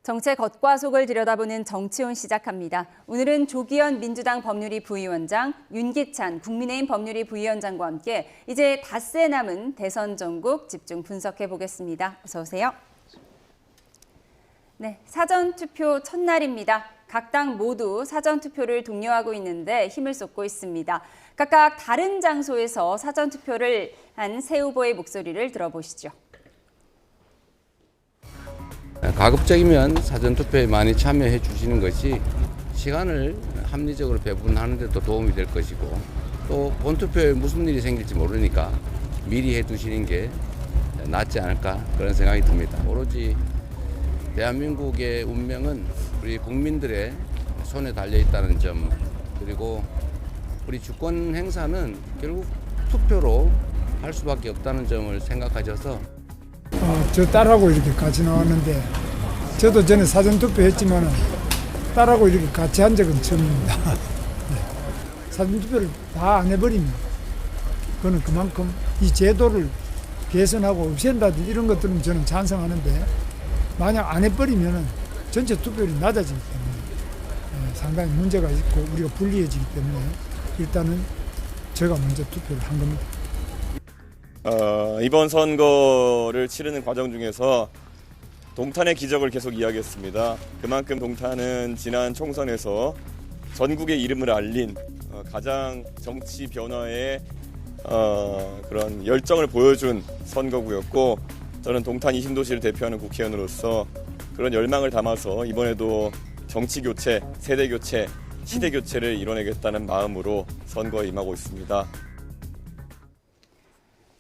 정책 겉과 속을 들여다보는 정치온 시작합니다. 오늘은 조기현 민주당 법률위 부위원장, 윤기찬 국민의힘 법률위 부위원장과 함께 이제 닷새 남은 대선 전국 집중 분석해 보겠습니다. 어서 오세요. 네, 사전투표 첫날입니다. 각 당 모두 사전투표를 독려하고 있는데 힘을 쏟고 있습니다. 각각 다른 장소에서 사전투표를 한 세 후보의 목소리를 들어보시죠. 가급적이면 사전투표에 많이 참여해 주시는 것이 시간을 합리적으로 배분하는 데도 도움이 될 것이고 또 본투표에 무슨 일이 생길지 모르니까 미리 해 두시는 게 낫지 않을까 그런 생각이 듭니다. 오로지 대한민국의 운명은 우리 국민들의 손에 달려 있다는 점, 그리고 우리 주권 행사는 결국 투표로 할 수밖에 없다는 점을 생각하셔서 저 딸하고 이렇게 같이 나왔는데 저도 전에 사전투표 했지만 딸하고 이렇게 같이 한 적은 처음입니다. 네. 사전투표를 다 안 해버리면 그거는 그만큼 이 제도를 개선하고 없앤다든지 이런 것들은 저는 찬성하는데 만약 안 해버리면 전체 투표율이 낮아지기 때문에 상당히 문제가 있고 우리가 불리해지기 때문에 일단은 제가 먼저 투표를 한 겁니다. 이번 선거를 치르는 과정 중에서 동탄의 기적을 계속 이야기했습니다. 그만큼 동탄은 지난 총선에서 전국의 이름을 알린 가장 정치 변화의 그런 열정을 보여준 선거구였고, 저는 동탄 20도시를 대표하는 국회의원으로서 그런 열망을 담아서 이번에도 정치 교체, 세대 교체, 시대 교체를 이뤄내겠다는 마음으로 선거에 임하고 있습니다.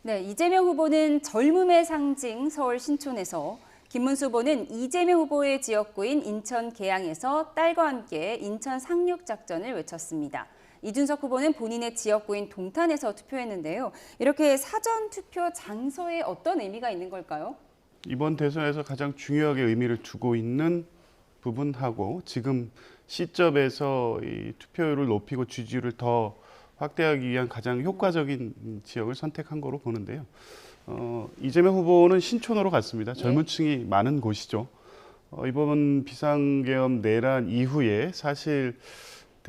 네, 이재명 후보는 젊음의 상징 서울 신촌에서, 김문수 후보는 이재명 후보의 지역구인 인천 계양에서 딸과 함께 인천 상륙 작전을 외쳤습니다. 이준석 후보는 본인의 지역구인 동탄에서 투표했는데요. 이렇게 사전 투표 장소에 어떤 의미가 있는 걸까요? 이번 대선에서 가장 중요하게 의미를 두고 있는 부분하고 지금 시점에서 이 투표율을 높이고 지지율을 더 확대하기 위한 가장 효과적인 지역을 선택한 거로 보는데요. 이재명 후보는 신촌으로 갔습니다. 젊은 층이 많은 곳이죠. 이번 비상계엄 내란 이후에 사실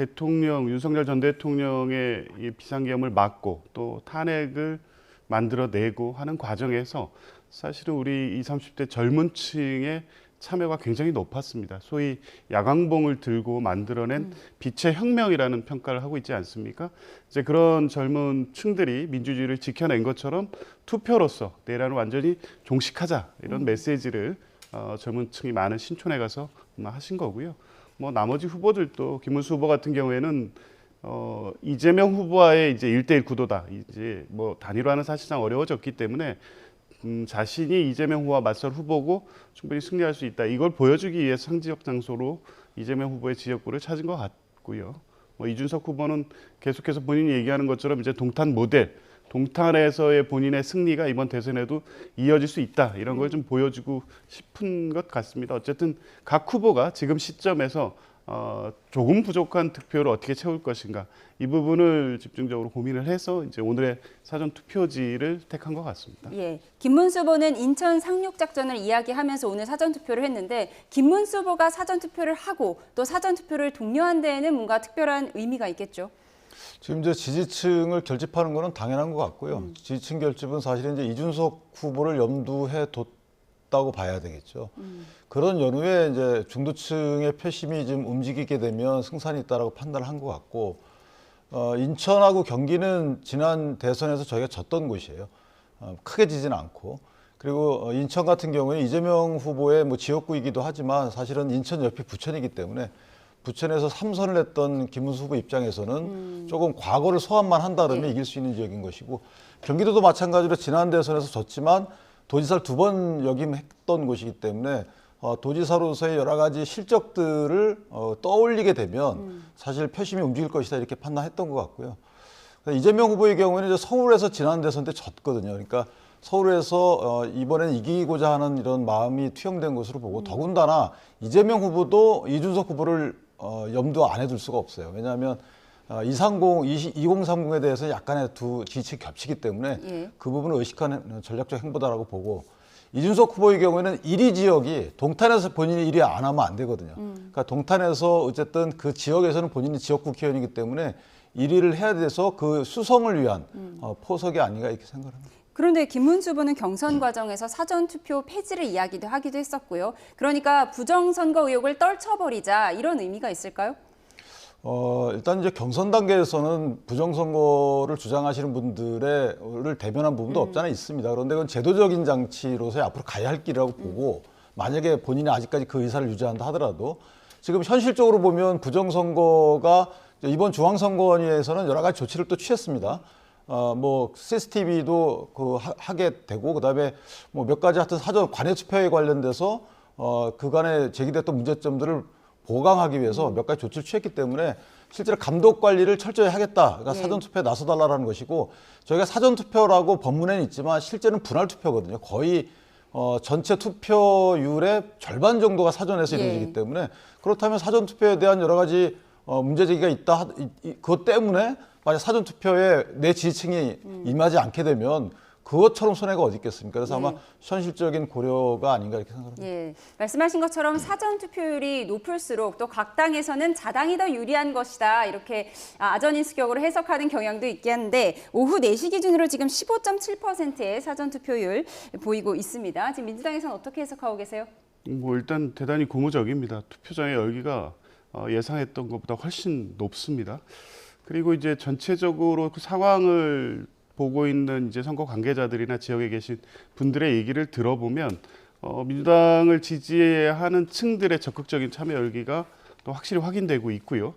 윤석열 전 대통령의 이 비상계엄을 막고 또 탄핵을 만들어내고 하는 과정에서 사실은 우리 20, 30대 젊은 층의 참여가 굉장히 높았습니다. 소위 야광봉을 들고 만들어낸 빛의 혁명이라는 평가를 하고 있지 않습니까? 이제 그런 젊은 층들이 민주주의를 지켜낸 것처럼 투표로서 내란을 완전히 종식하자 이런 메시지를 젊은 층이 많은 신촌에 가서 하신 거고요. 뭐 나머지 후보들도 김문수 후보 같은 경우에는 이재명 후보와의 이제 1대1 구도다. 이제 뭐 단일화는 사실상 어려워졌기 때문에 자신이 이재명 후보와 맞설 후보고 충분히 승리할 수 있다. 이걸 보여주기 위해 상징적 장소로 이재명 후보의 지역구를 찾은 것 같고요. 뭐 이준석 후보는 계속해서 본인이 얘기하는 것처럼 이제 동탄 모델, 동탄에서의 본인의 승리가 이번 대선에도 이어질 수 있다. 이런 걸 좀 보여주고 싶은 것 같습니다. 어쨌든 각 후보가 지금 시점에서 조금 부족한 득표를 어떻게 채울 것인가 이 부분을 집중적으로 고민을 해서 이제 오늘의 사전 투표지를 택한 것 같습니다. 예, 김문수 후보는 인천 상륙 작전을 이야기하면서 오늘 사전 투표를 했는데 김문수 후보가 사전 투표를 하고 또 사전 투표를 독려한 데에는 뭔가 특별한 의미가 있겠죠. 지금 이제 지지층을 결집하는 거는 당연한 것 같고요. 지지층 결집은 사실은 이제 이준석 후보를 염두해 뒀다고 봐야 되겠죠. 그런 연후에 이제 중도층의 표심이 좀 움직이게 되면 승산이 있다라고 판단을 한 것 같고, 인천하고 경기는 지난 대선에서 저희가 졌던 곳이에요. 크게 지지는 않고. 그리고 인천 같은 경우에 이재명 후보의 뭐 지역구이기도 하지만 사실은 인천 옆이 부천이기 때문에 부천에서 3선을 했던 김문수 후보 입장에서는 조금 과거를 소환만 한다 그러면 이길 수 있는 지역인 것이고, 경기도도 마찬가지로 지난 대선에서 졌지만 도지사를 2번 역임했던 곳이기 때문에 도지사로서의 여러 가지 실적들을 떠올리게 되면 사실 표심이 움직일 것이다 이렇게 판단했던 것 같고요. 이재명 후보의 경우에는 이제 서울에서 지난 대선 때 졌거든요. 그러니까 서울에서 이번엔 이기고자 하는 이런 마음이 투영된 것으로 보고, 더군다나 이재명 후보도 이준석 후보를 염두 안 해둘 수가 없어요. 왜냐하면 2030에 대해서 약간의 두 지지층이 겹치기 때문에 그 부분을 의식한 전략적 행보다라고 보고, 이준석 후보의 경우에는 1위 지역이 동탄에서 본인이 1위 안 하면 안 되거든요. 그러니까 동탄에서 어쨌든 그 지역에서는 본인이 지역 국회의원이기 때문에 1위를 해야 돼서 그 수성을 위한 포석이 아닌가 이렇게 생각합니다. 그런데 김문수 후보는 경선 과정에서 사전투표 폐지를 하기도 했었고요. 그러니까 부정선거 의혹을 떨쳐버리자 이런 의미가 있을까요? 일단 이제 경선 단계에서는 부정선거를 주장하시는 분들을 대변한 부분도 없지 않아 있습니다. 그런데 그건 제도적인 장치로서 앞으로 가야 할 길이라고 보고 만약에 본인이 아직까지 그 의사를 유지한다 하더라도 지금 현실적으로 보면 부정선거가 이번 중앙선거위에서는 여러 가지 조치를 또 취했습니다. 뭐 CCTV도 하게 되고 그다음에 뭐 몇 가지 하여튼 사전 관외 투표에 관련돼서 그간에 제기됐던 문제점들을 보강하기 위해서 몇 가지 조치를 취했기 때문에 실제로 감독 관리를 철저히 하겠다. 그러니까 사전 투표에 나서달라는 것이고 저희가 사전 투표라고 법문에는 있지만 실제는 분할 투표거든요. 거의 전체 투표율의 절반 정도가 사전에서 이루어지기 때문에 그렇다면 사전 투표에 대한 여러 가지 문제 제기가 있다. 그것 때문에 만약 사전 투표에 내 지지층이 임하지 않게 되면 그것처럼 손해가 어디 있겠습니까? 그래서 아마 현실적인 고려가 아닌가 이렇게 생각합니다. 예, 말씀하신 것처럼 사전 투표율이 높을수록 또 각 당에서는 자당이 더 유리한 것이다 이렇게 아전인수격으로 해석하는 경향도 있긴 한데 오후 4시 기준으로 지금 15.7%의 사전 투표율 보이고 있습니다. 지금 민주당에서는 어떻게 해석하고 계세요? 뭐 일단 대단히 고무적입니다. 투표장의 열기가 예상했던 것보다 훨씬 높습니다. 그리고 이제 전체적으로 그 상황을 보고 있는 이제 선거 관계자들이나 지역에 계신 분들의 얘기를 들어보면 민주당을 지지하는 층들의 적극적인 참여 열기가 또 확실히 확인되고 있고요.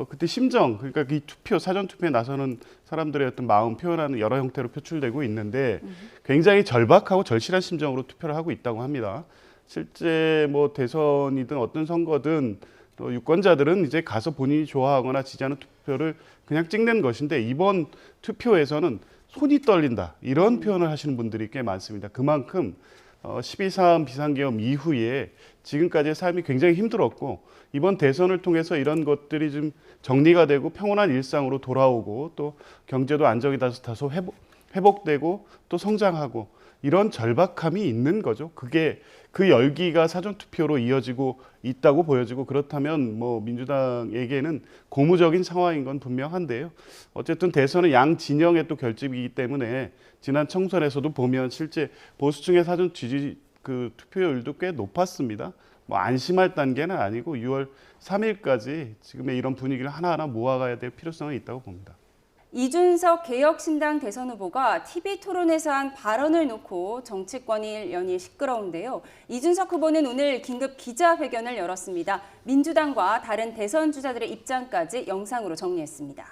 그때 심정, 그러니까 이 투표, 사전 투표에 나서는 사람들의 어떤 마음 표현하는 여러 형태로 표출되고 있는데 굉장히 절박하고 절실한 심정으로 투표를 하고 있다고 합니다. 실제 뭐 대선이든 어떤 선거든 또 유권자들은 이제 가서 본인이 좋아하거나 지지하는 투표를 그냥 찍는 것인데 이번 투표에서는 손이 떨린다 이런 표현을 하시는 분들이 꽤 많습니다. 그만큼 12.3 비상계엄 이후에 지금까지의 삶이 굉장히 힘들었고 이번 대선을 통해서 이런 것들이 좀 정리가 되고 평온한 일상으로 돌아오고 또 경제도 안정이 다소 회복되고 또 성장하고 이런 절박함이 있는 거죠. 그게 그 열기가 사전투표로 이어지고 있다고 보여지고 그렇다면 뭐 민주당에게는 고무적인 상황인 건 분명한데요. 어쨌든 대선은 양 진영의 또 결집이기 때문에 지난 총선에서도 보면 실제 보수층의 사전 지지 그 투표율도 꽤 높았습니다. 뭐 안심할 단계는 아니고 6월 3일까지 지금의 이런 분위기를 하나하나 모아가야 될 필요성은 있다고 봅니다. 이준석 개혁신당 대선 후보가 TV토론에서 한 발언을 놓고 정치권이 연일 시끄러운데요. 이준석 후보는 오늘 긴급 기자회견을 열었습니다. 민주당과 다른 대선 주자들의 입장까지 영상으로 정리했습니다.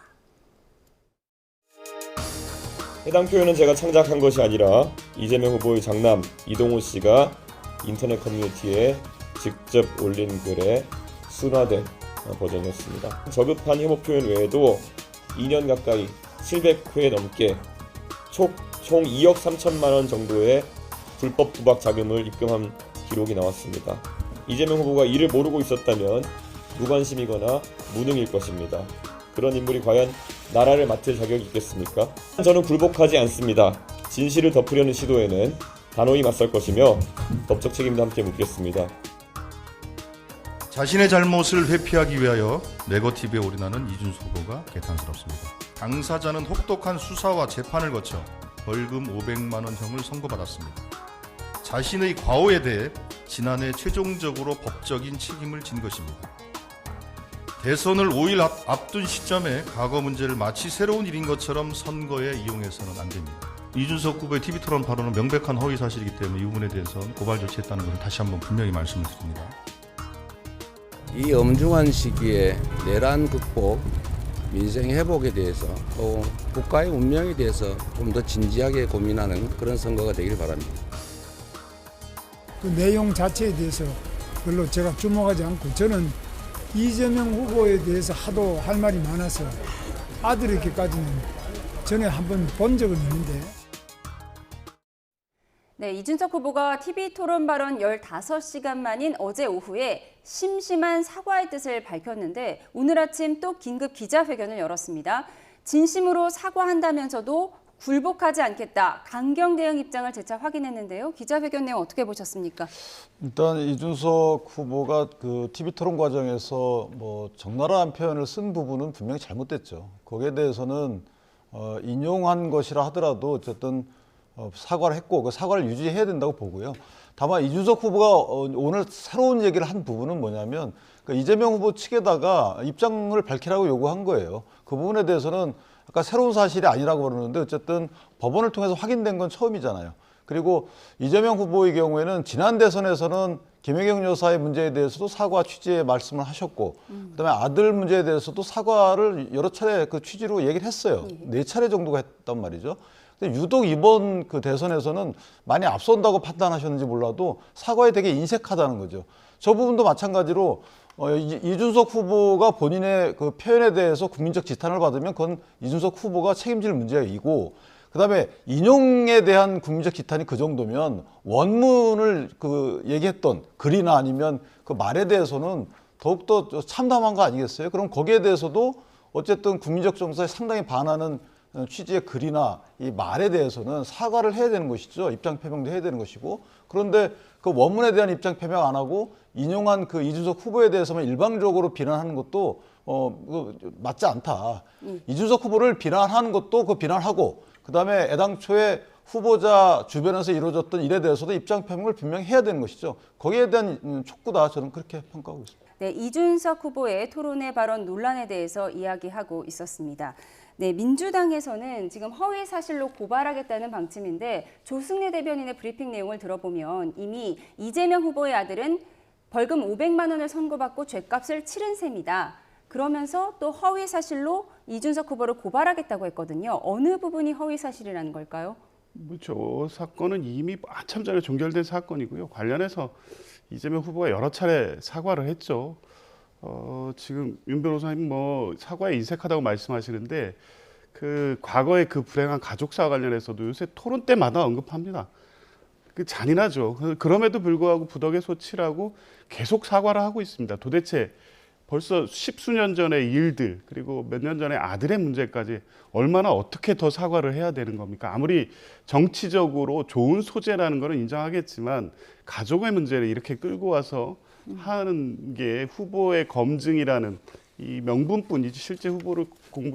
해당 표현은 제가 창작한 것이 아니라 이재명 후보의 장남 이동호 씨가 인터넷 커뮤니티에 직접 올린 글의 순화된 버전이었습니다. 저급한 혐오 표현 외에도 2년 가까이 700회 넘게 총 2억 3천만 원 정도의 불법 도박 자금을 입금한 기록이 나왔습니다. 이재명 후보가 이를 모르고 있었다면 무관심이거나 무능일 것입니다. 그런 인물이 과연 나라를 맡을 자격이 있겠습니까? 저는 굴복하지 않습니다. 진실을 덮으려는 시도에는 단호히 맞설 것이며 법적 책임도 함께 묻겠습니다. 자신의 잘못을 회피하기 위하여 네거티브에 올인하는 이준석 후보가 개탄스럽습니다. 당사자는 혹독한 수사와 재판을 거쳐 벌금 500만 원형을 선고받았습니다. 자신의 과오에 대해 지난해 최종적으로 법적인 책임을 진 것입니다. 대선을 5일 앞둔 시점에 과거 문제를 마치 새로운 일인 것처럼 선거에 이용해서는 안 됩니다. 이준석 후보의 TV토론 발언은 명백한 허위 사실이기 때문에 이 부분에 대해서는 고발 조치했다는 것을 다시 한번 분명히 말씀을 드립니다. 이 엄중한 시기에 내란 극복, 민생 회복에 대해서 또 국가의 운명에 대해서 좀 더 진지하게 고민하는 그런 선거가 되길 바랍니다. 그 내용 자체에 대해서 별로 제가 주목하지 않고 저는 이재명 후보에 대해서 하도 할 말이 많아서 아들에게까지는 전에 한번 본 적은 있는데 네, 이준석 후보가 TV토론 발언 15시간 만인 어제 오후에 심심한 사과의 뜻을 밝혔는데 오늘 아침 또 긴급 기자회견을 열었습니다. 진심으로 사과한다면서도 굴복하지 않겠다. 강경 대응 입장을 재차 확인했는데요. 기자회견 내용 어떻게 보셨습니까? 일단 이준석 후보가 그 TV 토론 과정에서 뭐 적나라한 표현을 쓴 부분은 분명히 잘못됐죠. 거기에 대해서는 인용한 것이라 하더라도 어쨌든 사과를 했고 그 사과를 유지해야 된다고 보고요. 다만 이준석 후보가 오늘 새로운 얘기를 한 부분은 뭐냐면 그 이재명 후보 측에다가 입장을 밝히라고 요구한 거예요. 그 부분에 대해서는 아까 새로운 사실이 아니라고 그러는데 어쨌든 법원을 통해서 확인된 건 처음이잖아요. 그리고 이재명 후보의 경우에는 지난 대선에서는 김혜경 여사의 문제에 대해서도 사과 취지의 말씀을 하셨고 그다음에 아들 문제에 대해서도 사과를 여러 차례 그 취지로 얘기를 했어요. 4차례 정도가 했단 말이죠. 근데 유독 이번 그 대선에서는 많이 앞선다고 판단하셨는지 몰라도 사과에 되게 인색하다는 거죠. 저 부분도 마찬가지로 이준석 후보가 본인의 그 표현에 대해서 국민적 지탄을 받으면 그건 이준석 후보가 책임질 문제이고 그다음에 인용에 대한 국민적 지탄이 그 정도면 원문을 그 얘기했던 글이나 아니면 그 말에 대해서는 더욱더 참담한 거 아니겠어요? 그럼 거기에 대해서도 어쨌든 국민적 정서에 상당히 반하는 취지의 글이나 이 말에 대해서는 사과를 해야 되는 것이죠. 입장 표명도 해야 되는 것이고 그런데 그 원문에 대한 입장 표명 안 하고 인용한 그 이준석 후보에 대해서만 일방적으로 비난하는 것도 맞지 않다. 이준석 후보를 비난하는 것도 그 비난하고 그다음에 애당초에 후보자 주변에서 이루어졌던 일에 대해서도 입장 표명을 분명히 해야 되는 것이죠. 거기에 대한 촉구다 저는 그렇게 평가하고 있습니다. 네, 이준석 후보의 토론회 발언 논란에 대해서 이야기하고 있었습니다. 네, 민주당에서는 지금 허위 사실로 고발하겠다는 방침인데 조승래 대변인의 브리핑 내용을 들어보면 이미 이재명 후보의 아들은 벌금 500만 원을 선고받고 죗값을 치른 셈이다. 그러면서 또 허위 사실로 이준석 후보를 고발하겠다고 했거든요. 어느 부분이 허위 사실이라는 걸까요? 저 사건은 이미 한참 전에 종결된 사건이고요. 관련해서 이재명 후보가 여러 차례 사과를 했죠. 지금 윤 변호사님 뭐 사과에 인색하다고 말씀하시는데 그 과거의 그 불행한 가족사와 관련해서도 요새 토론 때마다 언급합니다. 그 잔인하죠. 그럼에도 불구하고 부덕의 소치라고 계속 사과를 하고 있습니다. 도대체 벌써 십수년 전의 일들 그리고 몇 년 전에 아들의 문제까지 얼마나 어떻게 더 사과를 해야 되는 겁니까? 아무리 정치적으로 좋은 소재라는 것은 인정하겠지만 가족의 문제를 이렇게 끌고 와서 하는 게 후보의 검증이라는 이 명분뿐이지 실제 후보를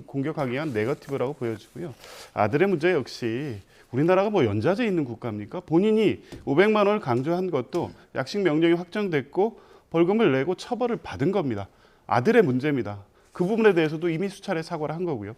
공격하기 위한 네거티브라고 보여지고요. 아들의 문제 역시 우리나라가 뭐 연좌제 있는 국가입니까? 본인이 500만 원을 강조한 것도 약식 명령이 확정됐고 벌금을 내고 처벌을 받은 겁니다. 아들의 문제입니다. 그 부분에 대해서도 이미 수차례 사과를 한 거고요.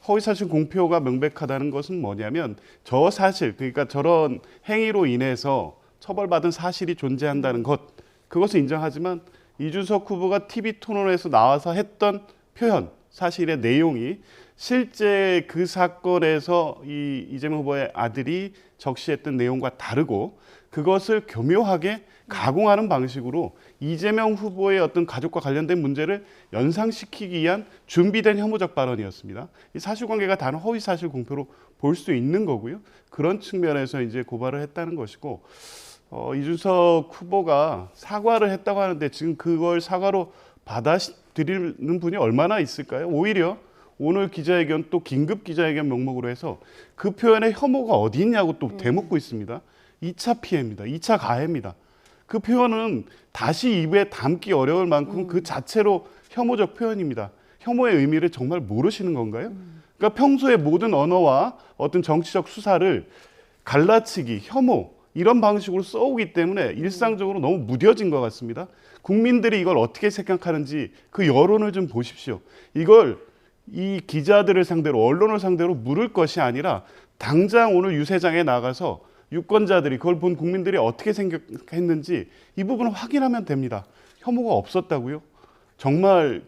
허위사실 공표가 명백하다는 것은 뭐냐면 저 사실 그러니까 저런 행위로 인해서 처벌받은 사실이 존재한다는 것 그것을 인정하지만 이준석 후보가 TV 토론에서 나와서 했던 표현 사실의 내용이 실제 그 사건에서 이재명 후보의 아들이 적시했던 내용과 다르고 그것을 교묘하게 가공하는 방식으로 이재명 후보의 어떤 가족과 관련된 문제를 연상시키기 위한 준비된 혐오적 발언이었습니다. 이 사실관계가 다른 허위사실 공표로 볼 수 있는 거고요. 그런 측면에서 이제 고발을 했다는 것이고 이준석 후보가 사과를 했다고 하는데 지금 그걸 사과로 받아들이는 분이 얼마나 있을까요? 오히려 오늘 기자회견 또 긴급 기자회견 명목으로 해서 그 표현에 혐오가 어디 있냐고 또 되묻고 있습니다. 2차 피해입니다. 2차 가해입니다. 그 표현은 다시 입에 담기 어려울 만큼 그 자체로 혐오적 표현입니다. 혐오의 의미를 정말 모르시는 건가요? 그러니까 평소에 모든 언어와 어떤 정치적 수사를 갈라치기, 혐오 이런 방식으로 써오기 때문에 일상적으로 너무 무뎌진 것 같습니다. 국민들이 이걸 어떻게 생각하는지 그 여론을 좀 보십시오. 이걸 이 기자들을 상대로 언론을 상대로 물을 것이 아니라 당장 오늘 유세장에 나가서 유권자들이 그걸 본 국민들이 어떻게 생각했는지 이 부분을 확인하면 됩니다. 혐오가 없었다고요? 정말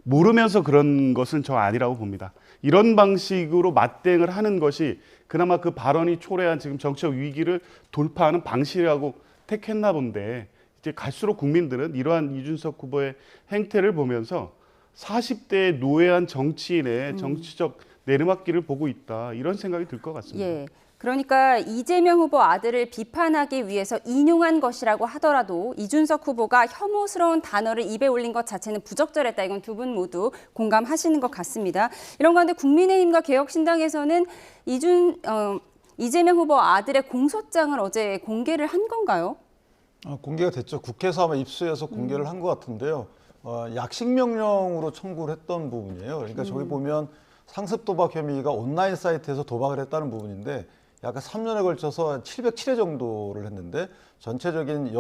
모르면서 그런 것은 저 아니라고 봅니다. 이런 방식으로 맞대응을 하는 것이 그나마 그 발언이 초래한 지금 정치적 위기를 돌파하는 방식이라고 택했나 본데 이제 갈수록 국민들은 이러한 이준석 후보의 행태를 보면서 40대의 노예한 정치인의 정치적 내리막길을 보고 있다 이런 생각이 들 것 같습니다. 예. 그러니까 이재명 후보 아들을 비판하기 위해서 인용한 것이라고 하더라도 이준석 후보가 혐오스러운 단어를 입에 올린 것 자체는 부적절했다. 이건 두 분 모두 공감하시는 것 같습니다. 이런 가운데 국민의힘과 개혁신당에서는 이재명 후보 아들의 공소장을 어제 공개를 한 건가요? 공개가 됐죠. 국회에서 아마 입수해서 공개를 한 것 같은데요. 약식 명령으로 청구를 했던 부분이에요. 그러니까 저기 보면 상습 도박 혐의가 온라인 사이트에서 도박을 했다는 부분인데 약 3년에 걸쳐서 707회 정도를 했는데 전체적인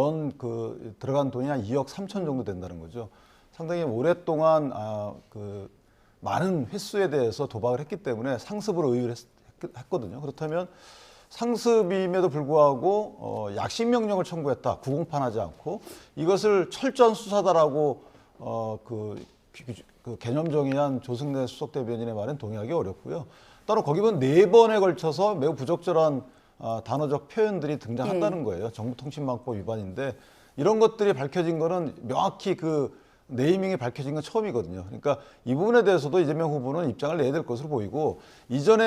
들어간 돈이 한 2억 3천 정도 된다는 거죠. 상당히 오랫동안 많은 횟수에 대해서 도박을 했기 때문에 상습으로 의율 했거든요. 그렇다면 상습임에도 불구하고 약식 명령을 청구했다. 구공판하지 않고 이것을 철저한 수사다라고 그 개념정의한 조승래 수석 대변인의 말엔 동의하기 어렵고요. 따로 거기 보면 4번에 걸쳐서 매우 부적절한 단어적 표현들이 등장한다는 거예요. 정보통신망법 위반인데 이런 것들이 밝혀진 거는 명확히 그 네이밍이 밝혀진 건 처음이거든요. 그러니까 이 부분에 대해서도 이재명 후보는 입장을 내야 될 것으로 보이고 이전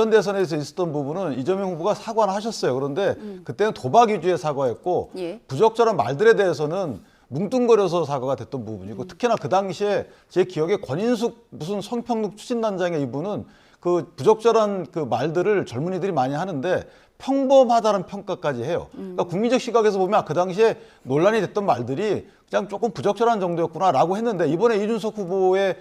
대선에서 있었던 부분은 이재명 후보가 사과를 하셨어요. 그런데 그때는 도박 위주의 사과였고 부적절한 말들에 대해서는 뭉뚱거려서 사과가 됐던 부분이고 특히나 그 당시에 제 기억에 권인숙 무슨 성평등 추진단장의 이분은 그 부적절한 그 말들을 젊은이들이 많이 하는데 평범하다는 평가까지 해요. 그러니까 국민적 시각에서 보면 그 당시에 논란이 됐던 말들이 그냥 조금 부적절한 정도였구나라고 했는데 이번에 이준석 후보의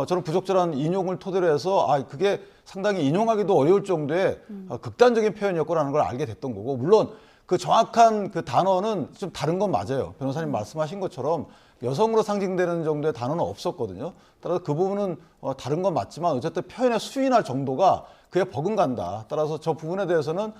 저는 부적절한 인용을 토대로 해서 그게 상당히 인용하기도 어려울 정도의 극단적인 표현이었구나라는 걸 알게 됐던 거고 물론 그 정확한 그 단어는 좀 다른 건 맞아요. 변호사님 말씀하신 것처럼 여성으로 상징되는 정도의 단어는 없었거든요. 따라서 그 부분은 다른 건 맞지만 어쨌든 표현의 수위나 정도가 그에 버금간다. 따라서 저 부분에 대해서는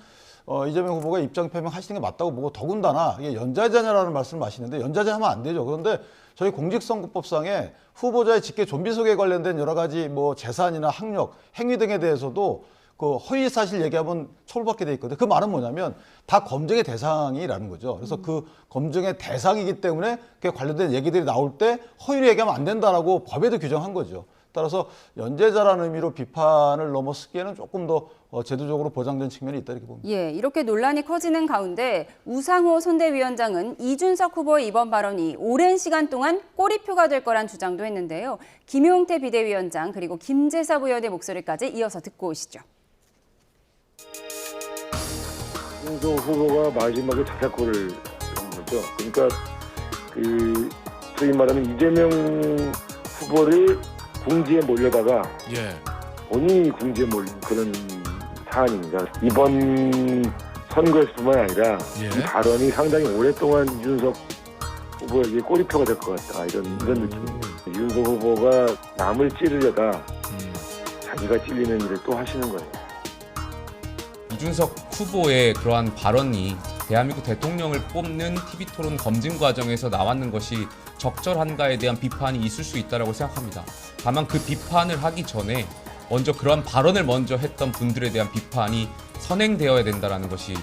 이재명 후보가 입장 표명하시는 게 맞다고 보고 더군다나 이게 연좌제냐라는 말씀을 하시는데 연좌제하면 안 되죠. 그런데 저희 공직선거법상에 후보자의 직계 좀비 속에 관련된 여러 가지 뭐 재산이나 학력, 행위 등에 대해서도 그 허위 사실 얘기하면 처벌받게 돼 있거든요. 그 말은 뭐냐면 다 검증의 대상이라는 거죠. 그래서 그 검증의 대상이기 때문에 그에 관련된 얘기들이 나올 때 허위를 얘기하면 안 된다라고 법에도 규정한 거죠. 따라서 연재자라는 의미로 비판을 넘어서기에는 조금 더 제도적으로 보장된 측면이 있다 이렇게 봅니다. 예, 이렇게 논란이 커지는 가운데 우상호 선대위원장은 이준석 후보의 이번 발언이 오랜 시간 동안 꼬리표가 될 거란 주장도 했는데요. 김용태 비대위원장 그리고 김재섭 의원의 목소리까지 이어서 듣고 오시죠. 이준석 후보가 마지막에 자살골을 한 거죠. 그러니까 소위 말하는 이재명 후보를 궁지에 몰려다가 본인이 궁지에 몰린 그런 사안입니다. 이번 선거에서뿐만 아니라 이 발언이 상당히 오랫동안 이준석 후보에게 꼬리표가 될 것 같다 이런 느낌입니다. 이준석 후보가 남을 찌르려다 자기가 찔리는 일을 또 하시는 거예요. 이준석 후보의 그러한 발언이 대한민국 대통령을 뽑는 TV토론 검증 과정에서 나왔는 것이 적절한가에 대한 비판이 있을 수 있다고 생각합니다. 다만 그 비판을 하기 전에 먼저 그러한 발언을 먼저 했던 분들에 대한 비판이 선행되어야 된다는 것이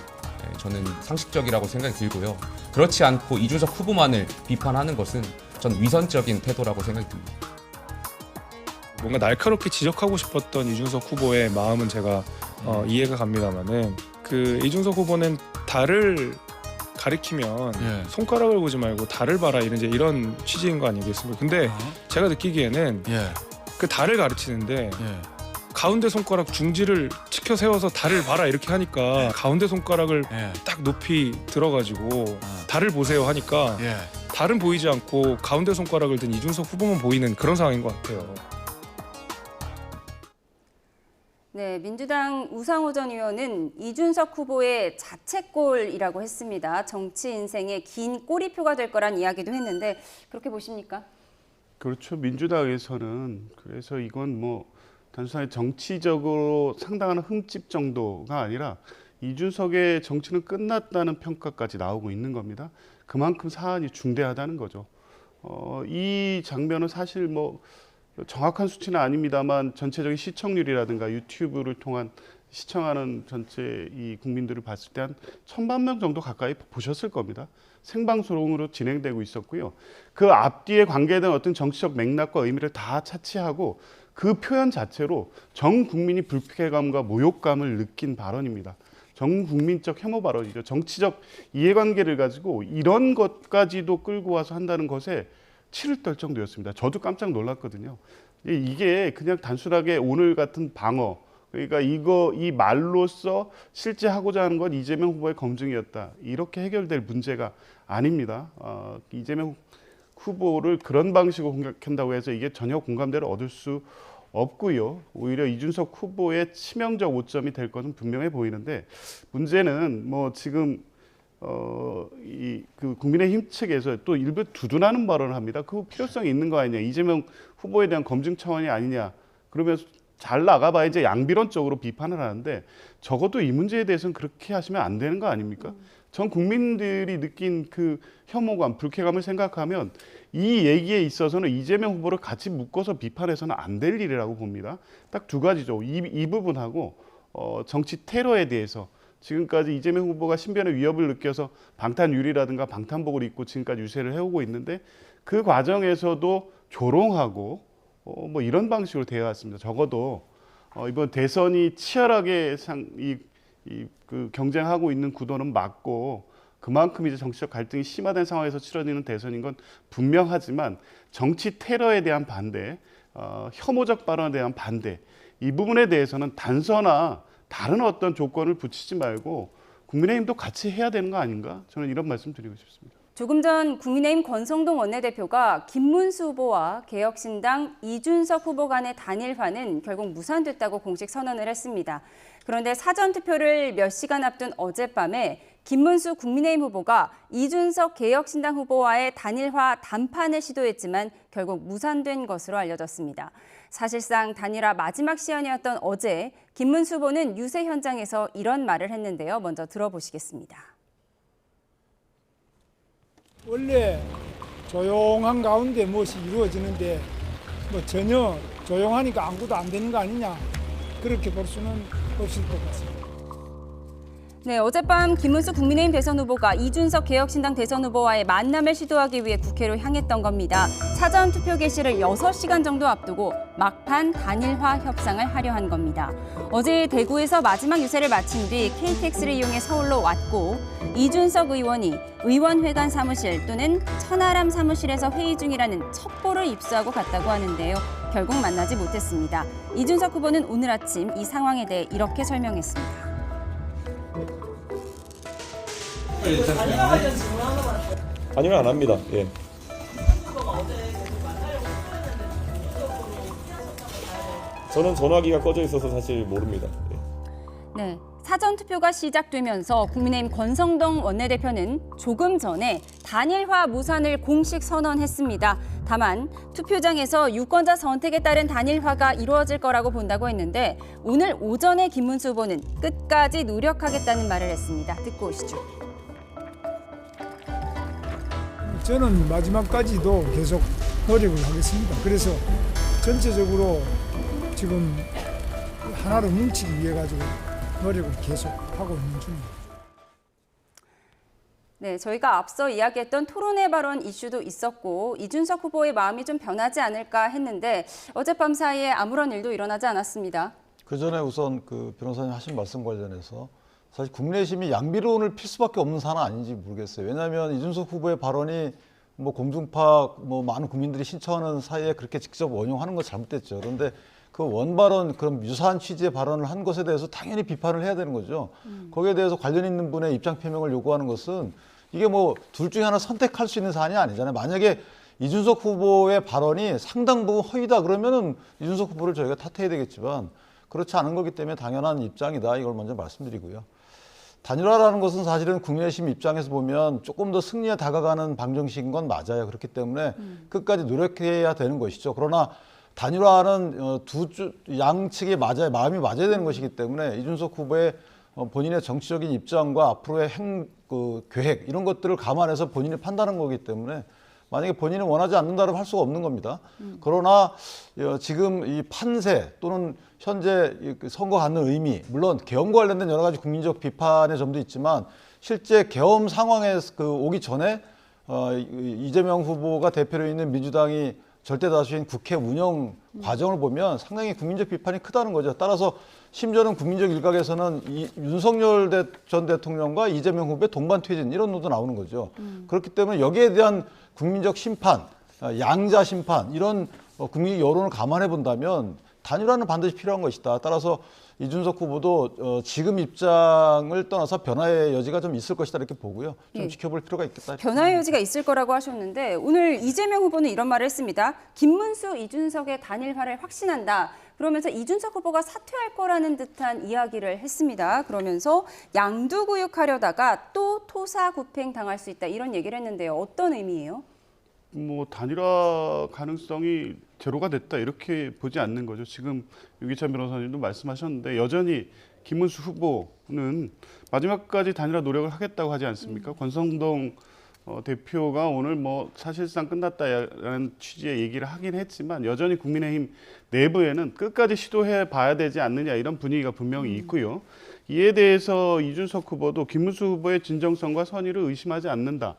저는 상식적이라고 생각이 들고요. 그렇지 않고 이준석 후보만을 비판하는 것은 전 위선적인 태도라고 생각이 듭니다. 뭔가 날카롭게 지적하고 싶었던 이준석 후보의 마음은 제가 이해가 갑니다만은 그 이준석 후보는 달을 가리키면 손가락을 보지 말고 달을 봐라 이런 취지인 거 아니겠습니까? 근데 제가 느끼기에는 그 달을 가르치는데 가운데 손가락 중지를 치켜 세워서 달을 봐라 이렇게 하니까 가운데 손가락을 딱 높이 들어가지고 달을 보세요 하니까 달은 보이지 않고 가운데 손가락을 든 이준석 후보만 보이는 그런 상황인 것 같아요. 네, 민주당 우상호 전 의원은 이준석 후보의 자책골이라고 했습니다. 정치 인생의 긴 꼬리표가 될 거란 이야기도 했는데 그렇게 보십니까? 그렇죠. 민주당에서는 그래서 이건 뭐 단순하게 정치적으로 상당한 흠집 정도가 아니라 이준석의 정치는 끝났다는 평가까지 나오고 있는 겁니다. 그만큼 사안이 중대하다는 거죠. 이 장면은 사실 뭐 정확한 수치는 아닙니다만 전체적인 시청률이라든가 유튜브를 통한 시청하는 전체 이 국민들을 봤을 때 한 1,000만 명 정도 가까이 보셨을 겁니다. 생방송으로 진행되고 있었고요. 그 앞뒤에 관계된 어떤 정치적 맥락과 의미를 다 차치하고 그 표현 자체로 전 국민이 불쾌감과 모욕감을 느낀 발언입니다. 전 국민적 혐오 발언이죠. 정치적 이해관계를 가지고 이런 것까지도 끌고 와서 한다는 것에 치를 떨 정도였습니다. 저도 깜짝 놀랐거든요. 이게 그냥 단순하게 오늘 같은 방어, 그러니까 이 말로써 실제 하고자 하는 건 이재명 후보의 검증이었다. 이렇게 해결될 문제가 아닙니다. 이재명 후보를 그런 방식으로 공격한다고 해서 이게 전혀 공감대를 얻을 수 없고요. 오히려 이준석 후보의 치명적 오점이 될 것은 분명해 보이는데 문제는 뭐 지금 그 국민의힘 측에서 또 일부 두둔하는 발언을 합니다. 그 필요성이 있는 거 아니냐. 이재명 후보에 대한 검증 차원이 아니냐. 그러면서 잘 나가봐야 이제 양비론적으로 비판을 하는데 적어도 이 문제에 대해서는 그렇게 하시면 안 되는 거 아닙니까? 전 국민들이 느낀 그 혐오감, 불쾌감을 생각하면 이 얘기에 있어서는 이재명 후보를 같이 묶어서 비판해서는 안 될 일이라고 봅니다. 딱 두 가지죠. 이 부분하고 정치 테러에 대해서 지금까지 이재명 후보가 신변의 위협을 느껴서 방탄유리라든가 방탄복을 입고 지금까지 유세를 해오고 있는데 그 과정에서도 조롱하고 뭐 이런 방식으로 대해왔습니다. 적어도 이번 대선이 치열하게 그 경쟁하고 있는 구도는 맞고 그만큼 이제 정치적 갈등이 심화된 상황에서 치러지는 대선인 건 분명하지만 정치 테러에 대한 반대, 혐오적 발언에 대한 반대 이 부분에 대해서는 단서나 다른 어떤 조건을 붙이지 말고 국민의힘도 같이 해야 되는 거 아닌가? 저는 이런 말씀 드리고 싶습니다. 조금 전 국민의힘 권성동 원내대표가 김문수 후보와 개혁신당 이준석 후보 간의 단일화는 결국 무산됐다고 공식 선언을 했습니다. 그런데 사전투표를 몇 시간 앞둔 어젯밤에 김문수 국민의힘 후보가 이준석 개혁신당 후보와의 단일화 담판을 시도했지만 결국 무산된 것으로 알려졌습니다. 사실상 단일화 마지막 시한이었던 어제 김문수 후보는 유세 현장에서 이런 말을 했는데요. 먼저 들어보시겠습니다. 원래 조용한 가운데 무엇이 이루어지는데 뭐 전혀 조용하니까 아무것도 안 되는 거 아니냐 그렇게 볼 수는 없을 것 같습니다. 네, 어젯밤 김문수 국민의힘 대선 후보가 이준석 개혁신당 대선 후보와의 만남을 시도하기 위해 국회로 향했던 겁니다. 사전 투표 개시를 6시간 정도 앞두고 막판 단일화 협상을 하려 한 겁니다. 어제 대구에서 마지막 유세를 마친 뒤 KTX를 이용해 서울로 왔고 이준석 의원이 의원회관 사무실 또는 천하람 사무실에서 회의 중이라는 첩보를 입수하고 갔다고 하는데요. 결국 만나지 못했습니다. 이준석 후보는 오늘 아침 이 상황에 대해 이렇게 설명했습니다. 단일화 안 합니다. 예. 저는 전화기가 꺼져 있어서 사실 모릅니다. 예. 네, 사전투표가 시작되면서 국민의힘 권성동 원내대표는 조금 전에 단일화 무산을 공식 선언했습니다. 다만 투표장에서 유권자 선택에 따른 단일화가 이루어질 거라고 본다고 했는데 오늘 오전에 김문수 후보는 끝까지 노력하겠다는 말을 했습니다. 듣고 오시죠. 저는 마지막까지도 계속 노력을 하겠습니다. 그래서 전체적으로 지금 하나로 뭉치기 위해 가지고 노력을 계속 하고 있는 중입니다. 네, 저희가 앞서 이야기했던 토론회 발언 이슈도 있었고 이준석 후보의 마음이 좀 변하지 않을까 했는데 어젯밤 사이에 아무런 일도 일어나지 않았습니다. 그 전에 우선 그 변호사님 하신 말씀 관련해서 사실 국민의힘이 양비론을 필 수밖에 없는 사안 아닌지 모르겠어요. 왜냐하면 이준석 후보의 발언이 뭐 공중파 뭐 많은 국민들이 신청하는 사이에 그렇게 직접 원용하는 건 잘못됐죠. 그런데 그 원발언 그런 유사한 취지의 발언을 한 것에 대해서 당연히 비판을 해야 되는 거죠. 거기에 대해서 관련 있는 분의 입장 표명을 요구하는 것은 이게 뭐 둘 중에 하나 선택할 수 있는 사안이 아니잖아요. 만약에 이준석 후보의 발언이 상당 부분 허위다 그러면은 이준석 후보를 저희가 탓해야 되겠지만 그렇지 않은 거기 때문에 당연한 입장이다. 이걸 먼저 말씀드리고요. 단일화라는 것은 사실은 국민의힘 입장에서 보면 조금 더 승리에 다가가는 방정식인 건 맞아요. 그렇기 때문에 끝까지 노력해야 되는 것이죠. 그러나 단일화는 양측이 맞아야 마음이 맞아야 되는 것이기 때문에 이준석 후보의 본인의 정치적인 입장과 앞으로의 계획 이런 것들을 감안해서 본인이 판단한 거기 때문에 만약에 본인이 원하지 않는다면 할 수가 없는 겁니다. 그러나 지금 이 판세 또는 현재 선거 갖는 의미, 물론 계엄과 관련된 여러 가지 국민적 비판의 점도 있지만 실제 계엄 상황에 오기 전에 이재명 후보가 대표로 있는 민주당이 절대 다수인 국회 운영 과정을 보면 상당히 국민적 비판이 크다는 거죠. 따라서 심지어는 국민적 일각에서는 윤석열 전 대통령과 이재명 후보의 동반 퇴진 이런 논도 나오는 거죠. 그렇기 때문에 여기에 대한 국민적 심판, 양자 심판 이런 국민 여론을 감안해 본다면 단일화는 반드시 필요한 것이다. 따라서 이준석 후보도 지금 입장을 떠나서 변화의 여지가 좀 있을 것이다 이렇게 보고요. 좀 예. 지켜볼 필요가 있겠다. 변화의 여지가 있을 거라고 하셨는데 오늘 이재명 후보는 이런 말을 했습니다. 김문수, 이준석의 단일화를 확신한다. 그러면서 이준석 후보가 사퇴할 거라는 듯한 이야기를 했습니다. 그러면서 양두구육하려다가 또 토사구팽 당할 수 있다. 이런 얘기를 했는데요. 어떤 의미예요? 뭐 단일화 가능성이 제로가 됐다 이렇게 보지 않는 거죠. 지금 유기찬 변호사님도 말씀하셨는데 여전히 김문수 후보는 마지막까지 단일화 노력을 하겠다고 하지 않습니까? 권성동 대표가 오늘 뭐 사실상 끝났다라는 취지의 얘기를 하긴 했지만 여전히 국민의힘 내부에는 끝까지 시도해 봐야 되지 않느냐 이런 분위기가 분명히 있고요. 이에 대해서 이준석 후보도 김문수 후보의 진정성과 선의를 의심하지 않는다.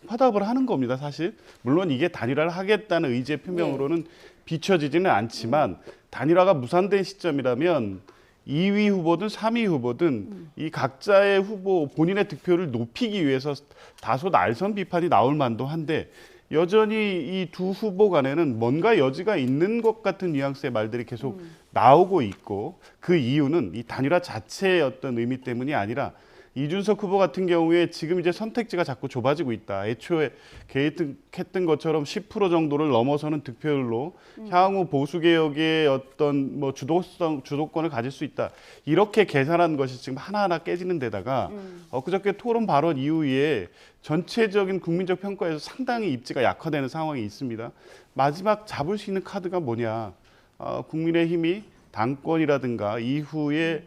화답을 하는 겁니다, 사실. 물론 이게 단일화를 하겠다는 의지의 표명으로는 비춰지지는 않지만 단일화가 무산된 시점이라면 2위 후보든 3위 후보든 이 각자의 후보 본인의 득표를 높이기 위해서 다소 날선 비판이 나올 만도 한데 여전히 이 두 후보 간에는 뭔가 여지가 있는 것 같은 뉘앙스의 말들이 계속 나오고 있고 그 이유는 이 단일화 자체의 어떤 의미 때문이 아니라 이준석 후보 같은 경우에 지금 이제 선택지가 자꾸 좁아지고 있다. 애초에 계획했던 것처럼 10% 정도를 넘어서는 득표율로 향후 보수 개혁의 어떤 뭐 주도권을 가질 수 있다. 이렇게 계산한 것이 지금 하나하나 깨지는 데다가 엊그저께 토론 발언 이후에 전체적인 국민적 평가에서 상당히 입지가 약화되는 상황이 있습니다. 마지막 잡을 수 있는 카드가 뭐냐? 국민의힘이 당권이라든가 이후에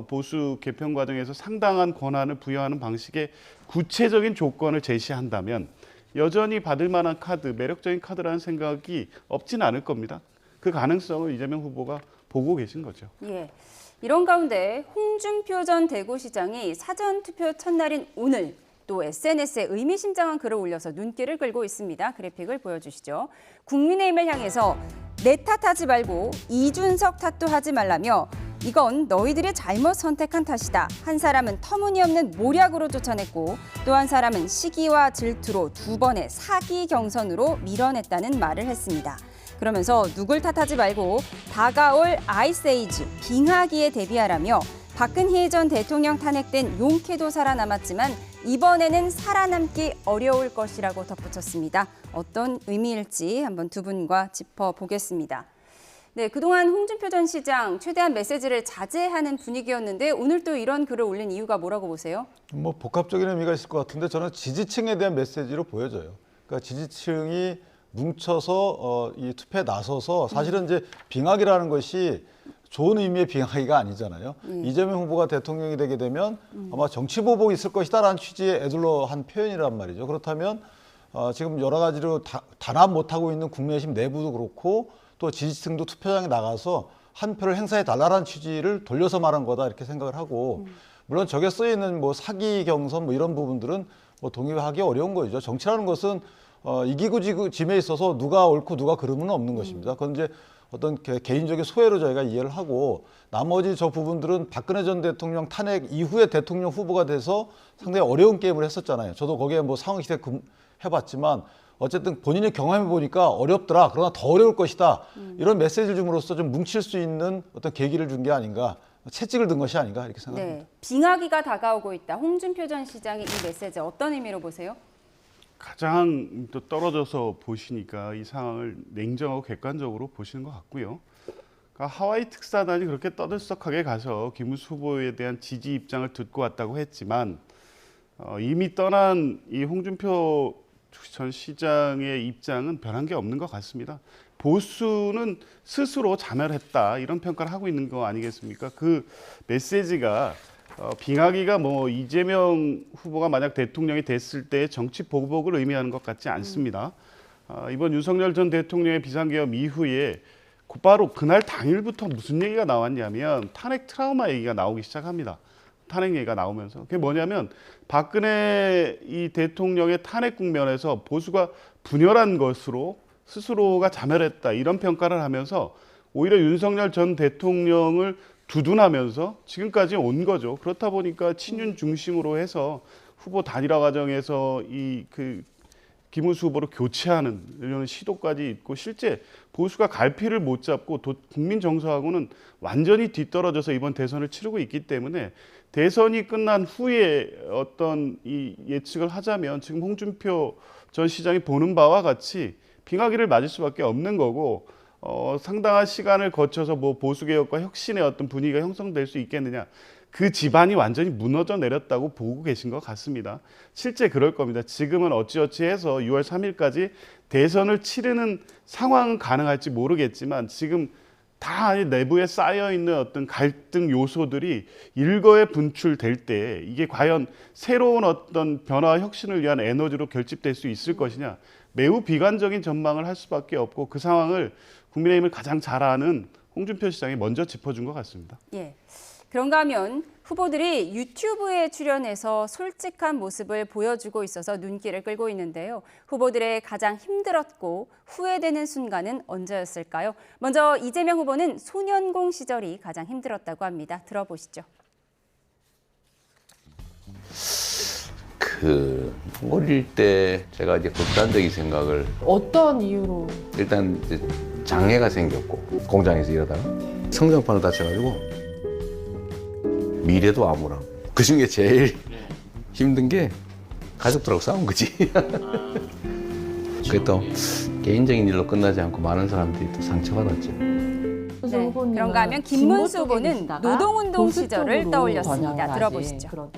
보수 개편 과정에서 상당한 권한을 부여하는 방식의 구체적인 조건을 제시한다면 여전히 받을 만한 카드, 매력적인 카드라는 생각이 없지는 않을 겁니다. 그 가능성을 이재명 후보가 보고 계신 거죠. 예. 이런 가운데 홍준표 전 대구시장이 사전투표 첫날인 오늘 또 SNS에 의미심장한 글을 올려서 눈길을 끌고 있습니다. 그래픽을 보여주시죠. 국민의힘을 향해서 내 탓하지 말고 이준석 탓도 하지 말라며 이건 너희들이 잘못 선택한 탓이다. 한 사람은 터무니없는 모략으로 쫓아냈고 또 한 사람은 시기와 질투로 두 번의 사기 경선으로 밀어냈다는 말을 했습니다. 그러면서 누굴 탓하지 말고 다가올 아이스에이지 빙하기에 대비하라며 박근혜 전 대통령 탄핵된 용케도 살아남았지만 이번에는 살아남기 어려울 것이라고 덧붙였습니다. 어떤 의미일지 한번 두 분과 짚어보겠습니다. 네, 그동안 홍준표 전 시장 최대한 메시지를 자제하는 분위기였는데 오늘 또 이런 글을 올린 이유가 뭐라고 보세요? 뭐 복합적인 의미가 있을 것 같은데 저는 지지층에 대한 메시지로 보여져요. 그러니까 지지층이 뭉쳐서 이 투표에 나서서 사실은 이제 빙하기라는 것이 좋은 의미의 빙하기가 아니잖아요. 이재명 후보가 대통령이 되게 되면 아마 정치 보복이 있을 것이다라는 취지의 애둘러 한 표현이란 말이죠. 그렇다면 지금 여러 가지로 단합 못하고 있는 국민의힘 내부도 그렇고 또 지지층도 투표장에 나가서 한 표를 행사해 달라는 취지를 돌려서 말한 거다 이렇게 생각을 하고 물론 저게 쓰여 있는 뭐 사기 경선 뭐 이런 부분들은 뭐 동의하기 어려운 거죠. 정치라는 것은 이기고 짐에 있어서 누가 옳고 누가 그름은 없는 것입니다. 그건 이제 어떤 개인적인 소외로 저희가 이해를 하고 나머지 저 부분들은 박근혜 전 대통령 탄핵 이후에 대통령 후보가 돼서 상당히 어려운 게임을 했었잖아요. 저도 거기에 뭐 상황시대 해봤지만 어쨌든 본인이 경험해 보니까 어렵더라. 그러나 더 어려울 것이다. 이런 메시지를 줌으로써 좀 뭉칠 수 있는 어떤 계기를 준 게 아닌가. 채찍을 든 것이 아닌가 이렇게 생각합니다. 네, 빙하기가 다가오고 있다. 홍준표 전 시장이 이 메시지 어떤 의미로 보세요? 가장 또 떨어져서 보시니까 이 상황을 냉정하고 객관적으로 보시는 것 같고요. 그러니까 하와이 특사단이 그렇게 떠들썩하게 가서 김문수 후보에 대한 지지 입장을 듣고 왔다고 했지만 이미 떠난 이 홍준표 전 시장의 입장은 변한 게 없는 것 같습니다. 보수는 스스로 자멸했다 이런 평가를 하고 있는 거 아니겠습니까? 그 메시지가 빙하기가 뭐 이재명 후보가 만약 대통령이 됐을 때 정치 보복을 의미하는 것 같지 않습니다. 이번 윤석열 전 대통령의 비상계엄 이후에 곧바로 그날 당일부터 무슨 얘기가 나왔냐면 탄핵 트라우마 얘기가 나오기 시작합니다. 탄핵 얘기가 나오면서 그게 뭐냐면 박근혜 이 대통령의 탄핵 국면에서 보수가 분열한 것으로 스스로가 자멸했다 이런 평가를 하면서 오히려 윤석열 전 대통령을 두둔하면서 지금까지 온 거죠. 그렇다 보니까 친윤 중심으로 해서 후보 단일화 과정에서 김문수 후보를 교체하는 이런 시도까지 있고 실제 보수가 갈피를 못 잡고 국민 정서하고는 완전히 뒤떨어져서 이번 대선을 치르고 있기 때문에 대선이 끝난 후에 어떤 이 예측을 하자면 지금 홍준표 전 시장이 보는 바와 같이 빙하기를 맞을 수밖에 없는 거고 상당한 시간을 거쳐서 뭐 보수개혁과 혁신의 어떤 분위기가 형성될 수 있겠느냐. 그 집안이 완전히 무너져 내렸다고 보고 계신 것 같습니다. 실제 그럴 겁니다. 지금은 어찌어찌 해서 6월 3일까지 대선을 치르는 상황은 가능할지 모르겠지만 지금 다 내부에 쌓여있는 어떤 갈등 요소들이 일거에 분출될 때 이게 과연 새로운 어떤 변화와 혁신을 위한 에너지로 결집될 수 있을 것이냐. 매우 비관적인 전망을 할 수밖에 없고 그 상황을 국민의힘을 가장 잘 아는 홍준표 시장이 먼저 짚어준 것 같습니다. 예. 그런가 하면 후보들이 유튜브에 출연해서 솔직한 모습을 보여주고 있어서 눈길을 끌고 있는데요. 후보들의 가장 힘들었고 후회되는 순간은 언제였을까요? 먼저 이재명 후보는 소년공 시절이 가장 힘들었다고 합니다. 들어보시죠. 어릴 때 제가 이제 극단적인 생각을 어떤 이유로? 일단 이제 장애가 생겼고 공장에서 일하다가 성장판을 다쳐가지고 미래도 암울하고 그중에 제일 힘든 게 가족들하고 싸운 거지. 그게 또 개인적인 일로 끝나지 않고 많은 사람들이 또 상처받았죠. 네, 그런가 하면 김문수 후보는 노동운동 시절을 떠올렸습니다. 들어보시죠.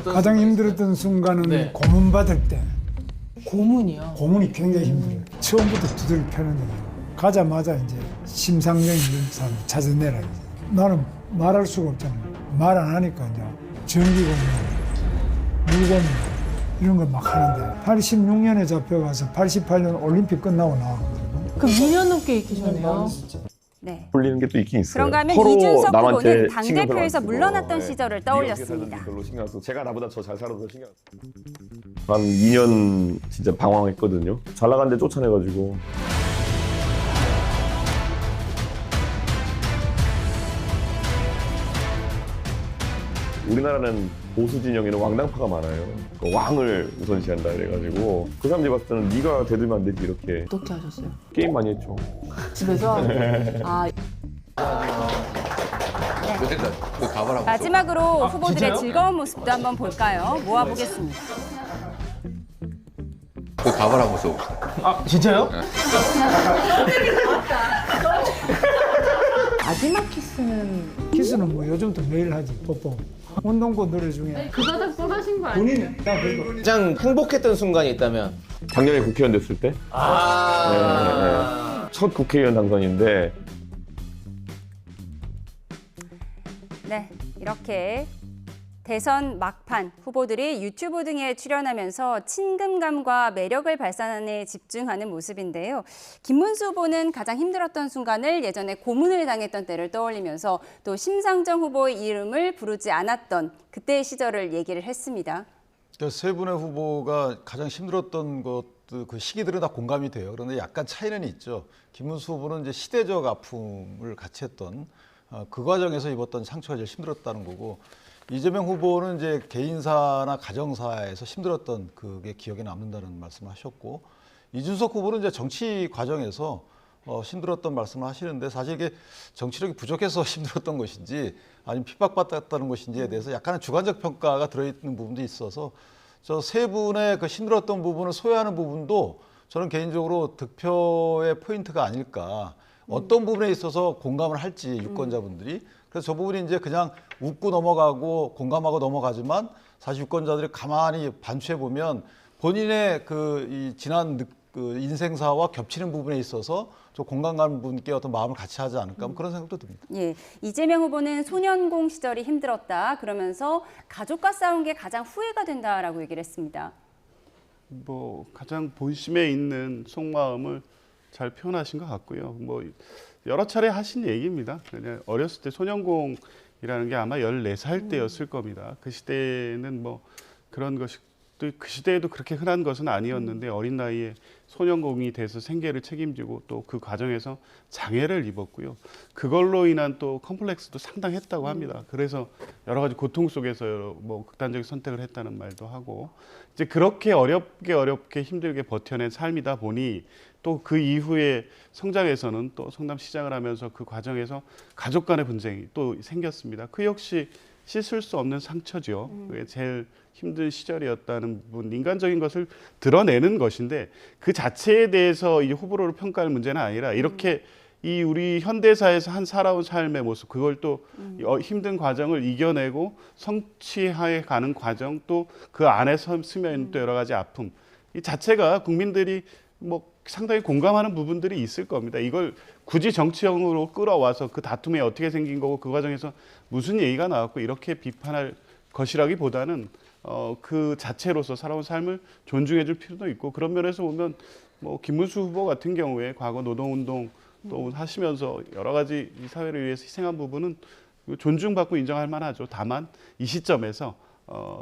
가장 힘들었던 순간은 고문 받을 때. 고문이요? 고문이 굉장히 힘들어요. 처음부터 두들 펴는데 가자마자 이제 심상정 이런 사람 찾아내라. 나는 말할 수가 없잖아요. 말 안 하니까 이제 전기고문, 물고문 이런 걸 막 하는데 86년에 잡혀가서 88년 올림픽 끝나고 나왔거든요. 그럼 2년 넘게 계셨네요. 네. 풀리는 게 또 있긴 있어요. 그런가 하면 서로 이준석 남한테 후보는 신경 당대표에서 안 쓰고, 물러났던 네. 시절을 네 떠올렸습니다. 별로 신경 안 쓰고 제가 나보다 더 잘 살아서 신경 안 쓰고 한 2년 진짜 방황했거든요. 잘 나가는데 쫓아내가지고 우리나라는 보수 진영에는 왕당파가 많아요. 그 왕을 우선시한다 그래가지고 그 사람들이 봤을 때는 네가 대들면 안 되지 이렇게. 어떻게 하셨어요? 게임 많이 했죠. 집에서? 아, 마지막으로 후보들의 즐거운 모습도 한번 볼까요? 모아보겠습니다. 가발하고 써. 아, 진짜요? 마지막 키스는 키스는 뭐 요즘도 매일 하지, 뽀뽀. 운동권 노래 중에. 그 바닥 쏟아신 거 아니에요? 본인이 다 그거. 가장 행복했던 순간이 있다면? 작년에 국회의원 됐을 때. 네. 첫 국회의원 당선인데. 네, 이렇게 대선 막판 후보들이 유튜브 등에 출연하면서 친근감과 매력을 발산에 집중하는 모습인데요. 김문수 후보는 가장 힘들었던 순간을 예전에 고문을 당했던 때를 떠올리면서 또 심상정 후보의 이름을 부르지 않았던 그때의 시절을 얘기를 했습니다. 세 분의 후보가 가장 힘들었던 그 시기들은 다 공감이 돼요. 그런데 약간 차이는 있죠. 김문수 후보는 이제 시대적 아픔을 같이 했던 그 과정에서 입었던 상처가 제일 힘들었다는 거고, 이재명 후보는 이제 개인사나 가정사에서 힘들었던 그게 기억에 남는다는 말씀을 하셨고, 이준석 후보는 이제 정치 과정에서 힘들었던 말씀을 하시는데 사실 이게 정치력이 부족해서 힘들었던 것인지 아니면 핍박받았다는 것인지에 대해서 약간의 주관적 평가가 들어있는 부분도 있어서 저 세 분의 그 힘들었던 부분을 소외하는 부분도 저는 개인적으로 득표의 포인트가 아닐까. 어떤 부분에 있어서 공감을 할지 유권자분들이. 그래서 저 부분이 이제 그냥 웃고 넘어가고 공감하고 넘어가지만 사실 유권자들이 가만히 반추해 보면 본인의 이 지난 그 인생사와 겹치는 부분에 있어서 저 공감 가는 분께 어떤 마음을 같이 하지 않을까 그런 생각도 듭니다. 예, 이재명 후보는 소년공 시절이 힘들었다 그러면서 가족과 싸운 게 가장 후회가 된다라고 얘기를 했습니다. 뭐 가장 본심에 있는 속마음을 잘 표현하신 것 같고요. 뭐 여러 차례 하신 얘기입니다. 그냥 어렸을 때 소년공이라는 게 아마 14살 때였을 겁니다. 그 시대에는 뭐 그런 것도 또 그 시대에도 그렇게 흔한 것은 아니었는데 어린 나이에 소년공이 돼서 생계를 책임지고 또 그 과정에서 장애를 입었고요. 그걸로 인한 또 컴플렉스도 상당했다고 합니다. 그래서 여러 가지 고통 속에서 뭐 극단적인 선택을 했다는 말도 하고 이제 그렇게 어렵게 힘들게 버텨낸 삶이다 보니 또 그 이후에 성장에서는 또 성남 시장을 하면서 그 과정에서 가족 간의 분쟁이 또 생겼습니다. 그 역시 씻을 수 없는 상처죠. 그게 제일 힘든 시절이었다는 부분, 인간적인 것을 드러내는 것인데 그 자체에 대해서 이 호불호를 평가할 문제는 아니라 이렇게 이 우리 현대사에서 한 살아온 삶의 모습, 그걸 또 힘든 과정을 이겨내고 성취해 가는 과정, 또 그 안에 스며 있는 또 여러 가지 아픔, 이 자체가 국민들이 뭐 상당히 공감하는 부분들이 있을 겁니다. 이걸 굳이 정치형으로 끌어와서 그 다툼이 어떻게 생긴 거고 그 과정에서 무슨 얘기가 나왔고 이렇게 비판할 것이라기보다는 그 자체로서 살아온 삶을 존중해 줄 필요도 있고, 그런 면에서 보면 뭐 김문수 후보 같은 경우에 과거 노동운동 또 하시면서 여러 가지 이 사회를 위해서 희생한 부분은 존중받고 인정할 만하죠. 다만 이 시점에서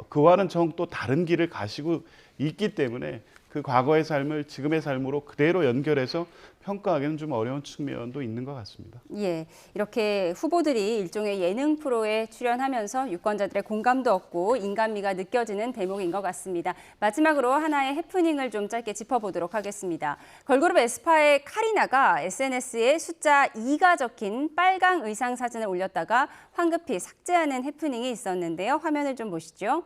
그와는 정 또 다른 길을 가시고 있기 때문에 그 과거의 삶을 지금의 삶으로 그대로 연결해서 평가하기는 좀 어려운 측면도 있는 것 같습니다. 예, 이렇게 후보들이 일종의 예능 프로에 출연하면서 유권자들의 공감도 얻고 인간미가 느껴지는 대목인 것 같습니다. 마지막으로 하나의 해프닝을 좀 짧게 짚어보도록 하겠습니다. 걸그룹 에스파의 카리나가 SNS에 숫자 2가 적힌 빨강 의상 사진을 올렸다가 황급히 삭제하는 해프닝이 있었는데요. 화면을 좀 보시죠.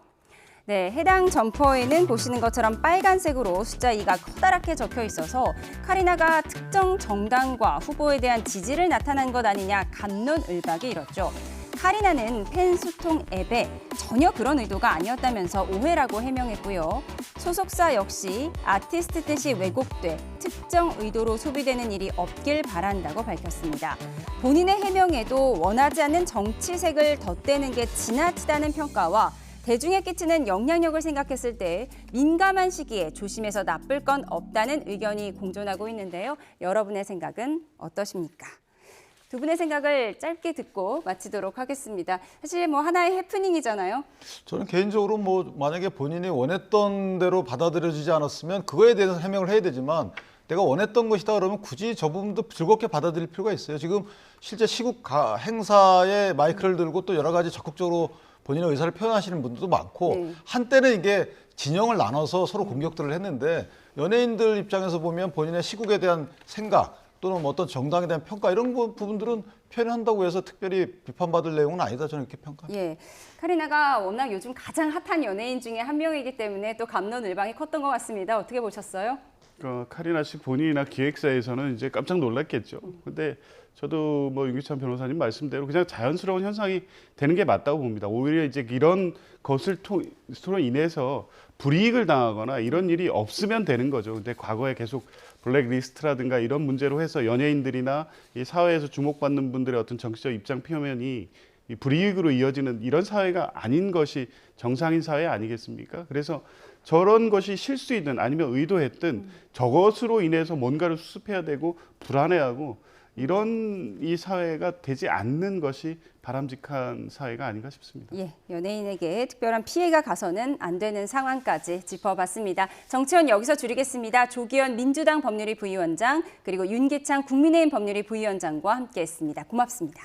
네, 해당 점퍼에는 보시는 것처럼 빨간색으로 숫자 2가 커다랗게 적혀 있어서 카리나가 특정 정당과 후보에 대한 지지를 나타난 것 아니냐 갑론을박이 일었죠. 카리나는 팬 소통 앱에 전혀 그런 의도가 아니었다면서 오해라고 해명했고요. 소속사 역시 아티스트 뜻이 왜곡돼 특정 의도로 소비되는 일이 없길 바란다고 밝혔습니다. 본인의 해명에도 원하지 않는 정치색을 덧대는 게 지나치다는 평가와 대중에 끼치는 영향력을 생각했을 때 민감한 시기에 조심해서 나쁠 건 없다는 의견이 공존하고 있는데요. 여러분의 생각은 어떠십니까? 두 분의 생각을 짧게 듣고 마치도록 하겠습니다. 사실 뭐 하나의 해프닝이잖아요. 저는 개인적으로 뭐 만약에 본인이 원했던 대로 받아들여지지 않았으면 그거에 대해서 해명을 해야 되지만 내가 원했던 것이다 그러면 굳이 저 부분도 즐겁게 받아들일 필요가 있어요. 지금 실제 시국 행사에 마이크를 들고 또 여러 가지 적극적으로 본인의 의사를 표현하시는 분들도 많고 한때는 이게 진영을 나눠서 서로 공격들을 했는데 연예인들 입장에서 보면 본인의 시국에 대한 생각 또는 뭐 어떤 정당에 대한 평가 이런 부분들은 표현한다고 해서 특별히 비판받을 내용은 아니다, 저는 이렇게 평가합니다. 예, 카리나가 워낙 요즘 가장 핫한 연예인 중에 한 명이기 때문에 또 갑론을박이 컸던 것 같습니다. 어떻게 보셨어요? 카리나 씨 본인이나 기획사에서는 이제 깜짝 놀랐겠죠. 근데 저도 뭐 윤기찬 변호사님 말씀대로 그냥 자연스러운 현상이 되는 게 맞다고 봅니다. 오히려 이제 이런 것을 통로 인해서 불이익을 당하거나 이런 일이 없으면 되는 거죠. 근데 과거에 계속 블랙리스트라든가 이런 문제로 해서 연예인들이나 이 사회에서 주목받는 분들의 어떤 정치적 입장 표면이 이 불이익으로 이어지는 이런 사회가 아닌 것이 정상인 사회 아니겠습니까? 그래서 저런 것이 실수이든 아니면 의도했든 저것으로 인해서 뭔가를 수습해야 되고 불안해하고 이런 이 사회가 되지 않는 것이 바람직한 사회가 아닌가 싶습니다. 예, 연예인에게 특별한 피해가 가서는 안 되는 상황까지 짚어봤습니다. 정치원 여기서 줄이겠습니다. 조기현 민주당 법률위 부위원장 그리고 윤기찬 국민의힘 법률위 부위원장과 함께했습니다. 고맙습니다.